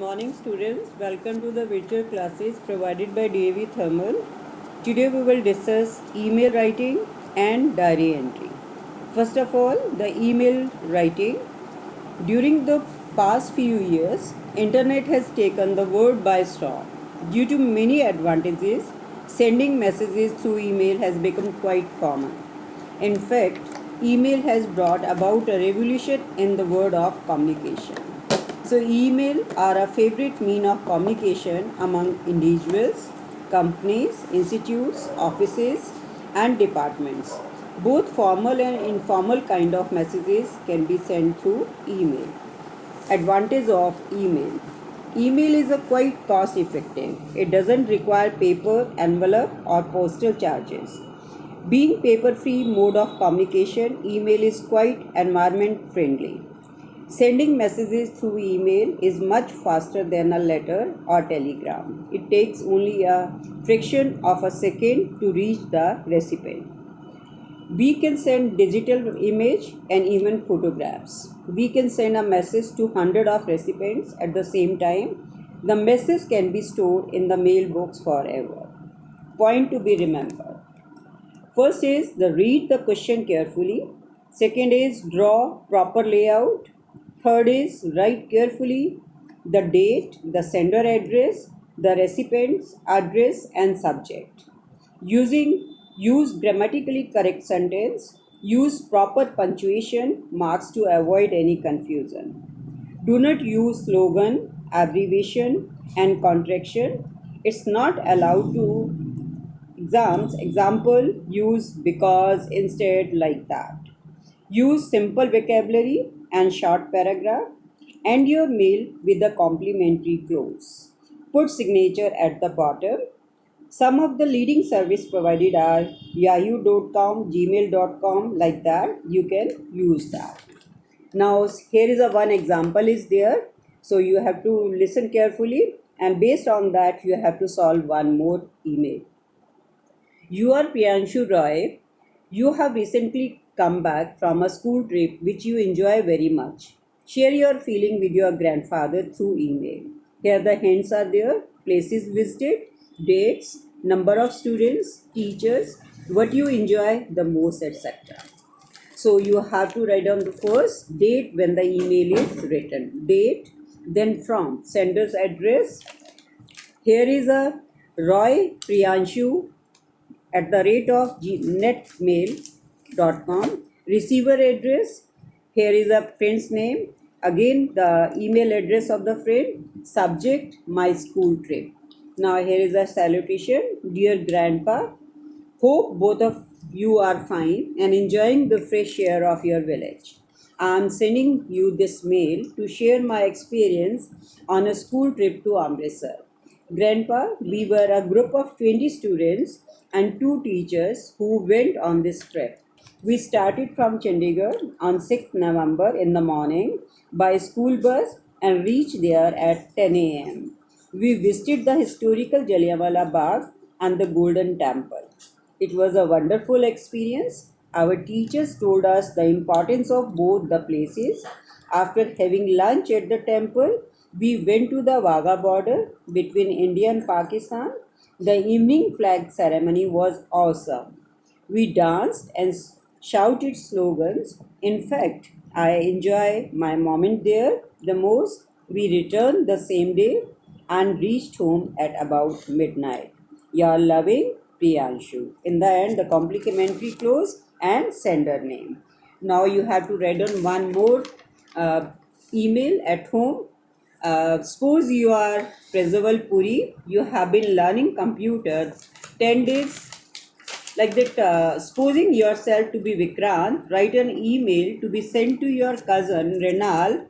morning students, welcome to the virtual classes provided by DAV Thermal. Today we will discuss email writing and diary entry. First of all, the email writing. During the past few years, internet has taken the world by storm. Due to many advantages, sending messages through email has become quite common. In fact, email has brought about a revolution in the world of communication. So, email are a favorite mean of communication among individuals, companies, institutes, offices, and departments. Both formal and informal kind of messages can be sent through email. Advantage of email. Email is a quite cost effective. It doesn't require paper, envelope, or postal charges. Being paper free mode of communication, email is quite environment friendly. Sending messages through email is much faster than a letter or telegram. It takes only a fraction of a second to reach the recipient. We can send digital image and even photographs. We can send a message to hundreds of recipients at the same time. The message can be stored in the mailbox forever. Point to be remembered. First is the read the question carefully. Second is draw proper layout. Third is write carefully the date, the sender address, the recipient's address and subject. Use grammatically correct sentence. Use proper punctuation marks to avoid any confusion. Do not use slogan, abbreviation and contraction. It's not allowed to example use because instead like that. Use simple vocabulary and short paragraph. End your mail with a complimentary clause. Put signature at the bottom. Some of the leading service provided are yahoo.com, gmail.com, like that. You can use that. Now here is a one example is there. So you have to listen carefully and based on that you have to solve one more email. You are Priyanshu Roy. You have recently come back from a school trip which you enjoy very much. Share your feeling with your grandfather through email. Here the hints are there, places visited, dates, number of students, teachers, what you enjoy the most, etc. So you have to write down the first date when the email is written. Date, then from, sender's address. Here is a Roy Priyanshu at the rate of netmail.com. Receiver address. Here is a friend's name. Again, the email address of the friend. Subject, my school trip. Now, here is a salutation. Dear Grandpa, hope both of you are fine and enjoying the fresh air of your village. I am sending you this mail to share my experience on a school trip to Amritsar. Grandpa, we were a group of 20 students and two teachers who went on this trip. We started from Chandigarh on 6th November in the morning by school bus and reached there at 10 a.m. We visited the historical Jallianwala Bagh and the Golden Temple. It was a wonderful experience. Our teachers told us the importance of both the places. After having lunch at the temple, we went to the Wagah border between India and Pakistan. The evening flag ceremony was awesome. We danced and shouted slogans. In fact, I enjoy my moment there the most. We returned the same day and reached home at about midnight. Your loving Priyanshu. In the end, the complimentary clause and sender name. Now you have to write on one more email at home. Suppose you are Prajwal Puri, you have been learning computer 10 days like that. Supposing yourself to be Vikrant, write an email to be sent to your cousin Renal,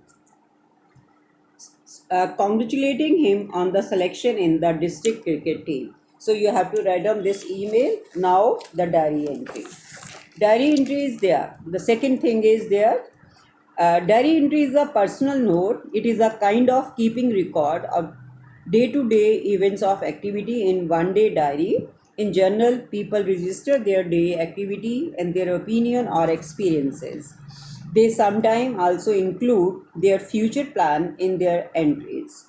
congratulating him on the selection in the district cricket team. So you have to write down this email. Now the diary entry. Diary entry is there. The second thing is there. Diary entry is a personal note. It is a kind of keeping record of day-to-day events of activity in one-day diary. In general, people register their day activity and their opinion or experiences. They sometimes also include their future plan in their entries.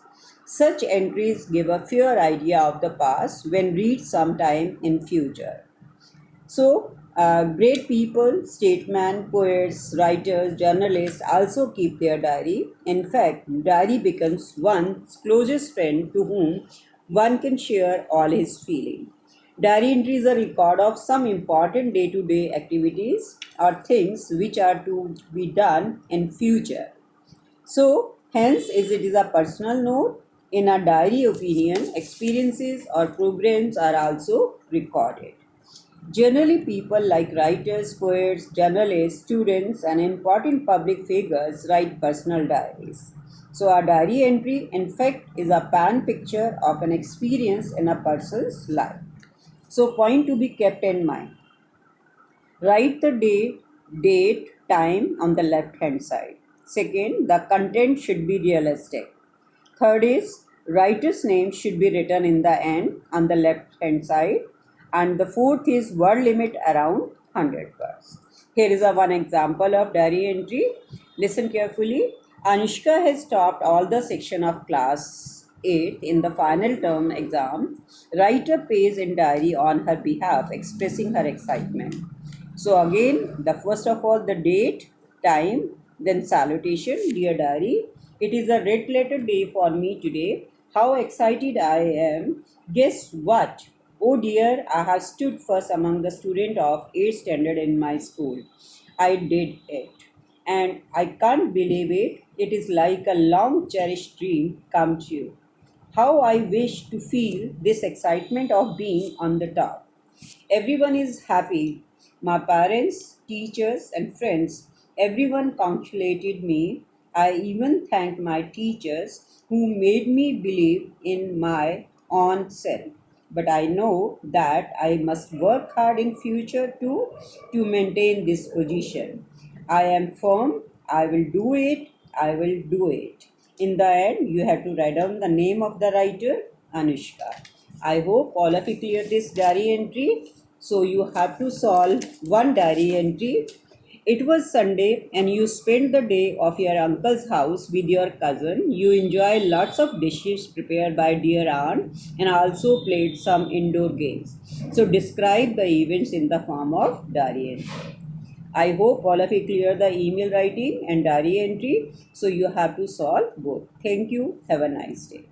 Such entries give a fair idea of the past when read sometime in future. So, great people, statesmen, poets, writers, journalists also keep their diary. In fact, diary becomes one's closest friend to whom one can share all his feeling. Diary entry is a record of some important day-to-day activities or things which are to be done in future. So, hence, as it is a personal note, in a diary opinion, experiences or programs are also recorded. Generally, people like writers, poets, journalists, students, and important public figures write personal diaries. So, a diary entry, in fact, is a pan picture of an experience in a person's life. So, point to be kept in mind. Write the day, date, time on the left hand side. Second, the content should be realistic. Third is writer's name should be written in the end on the left hand side. And the fourth is word limit around 100 words. Here is a one example of diary entry. Listen carefully. Anushka has topped all the section of class 8 in the final term exam. Write a page in diary on her behalf expressing her excitement. So again, the first of all the date, time, then salutation, dear diary. It is a red letter day for me today. How excited I am. Guess what? Oh dear, I have stood first among the students of 8th standard in my school. I did it. And I can't believe it. It is like a long cherished dream come true. How I wish to feel this excitement of being on the top. Everyone is happy. My parents, teachers, and friends, everyone congratulated me. I even thanked my teachers who made me believe in my own self. But I know that I must work hard in future too to maintain this position. I am firm. I will do it. I will do it. In the end, you have to write down the name of the writer, Anushka. I hope all of you clear this diary entry. So you have to solve one diary entry. It was Sunday and you spent the day of your uncle's house with your cousin. You enjoy lots of dishes prepared by dear aunt and also played some indoor games. So describe the events in the form of diary entry. I hope all of you clear the email writing and diary entry. So you have to solve both. Thank you. Have a nice day.